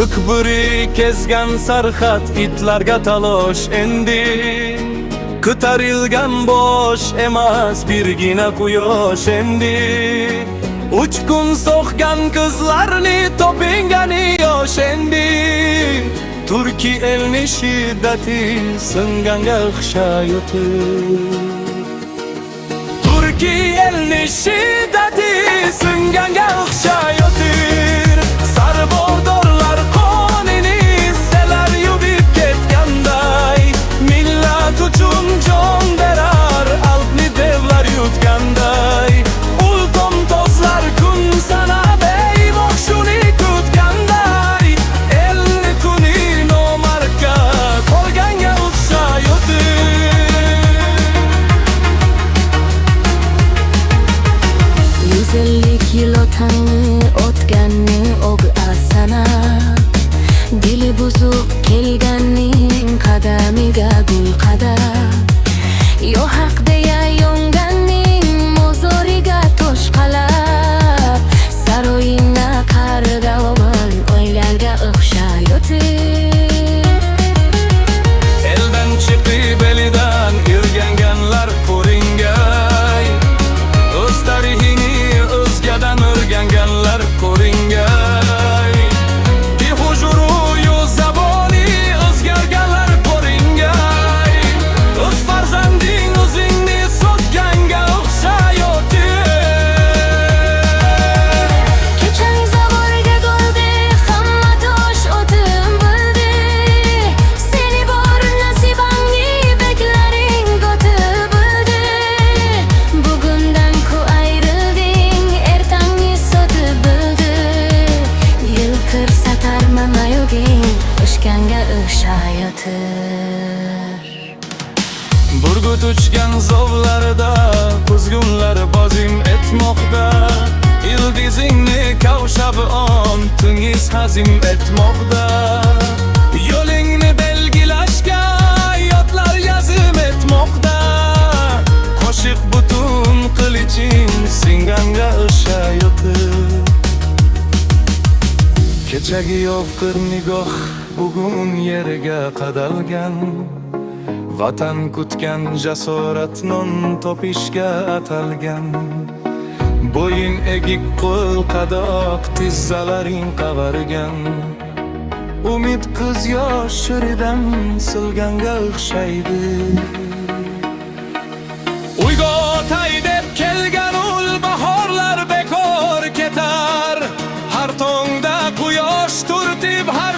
Kıkburi kezgan sarxat itlarga talosh endi. Ko'tarilgan bosh emas birgina quyosh endi. 3 kun so'kkan qizlarni topingani yosh endi. Turki elni shiddati singanga o'xshayotir. Turki elni shiddati singanga o'xshayotir. Sarbodorlar qonini selar yuvib ketganday, millat uchun jon berar alpni devlar yutganday. Ultom tozlar kun sanab eyvoh shuni kutganday, elni kuni nomarka qolganga o'xshayotir. 150 yil otangni o'tganni o'g'a sanab, dili buzuq kelganning qadamiga gul qadab, yo haq deya yonganning mozoriga tosh qalab, saroyingga qarida o'g'il o'ylarga o'xshayotir. Eldan chiqib elidan irganganlar ko'ringay, o'z tarixini o'zgadan o'rganganlar ko'ringay. Bihujuru yu zaboni o'zgarganlar ko'ringay, o'z farzanding o'zingni sotganga o'xshayotir. Kechang zavorga to'ldi, hamma tosh o'tim bildi. Seni bor nasibangni beklaring kotib bildi. Bugundan ku ayrilding, ertangni sotib bildi. Yil kirsa tarmama yoging, o'shganga o'xshayotir. Burgut uchgan zovlarda kuzgunlar bozim etmoqda. Ildizingni kavshab on tungiz hazim etmoqda. Yo'lingni belgilashga yodlar yazim etmoqda. Qo'shiq butun qiliching singanga o'xshayotir. Kechagi yovqir nigoh bugun yerga qadalgan. Vatan kutgan jasorat non topishga atalgan. Bo'yin egik qo'l qadoq tizzalaring qavargan. Umid qiz yoshiridan silganga o'xshaydi. Uyg'otay deb kelgan ul bahorlar bekor ketar. Har tongda quyosh turtib har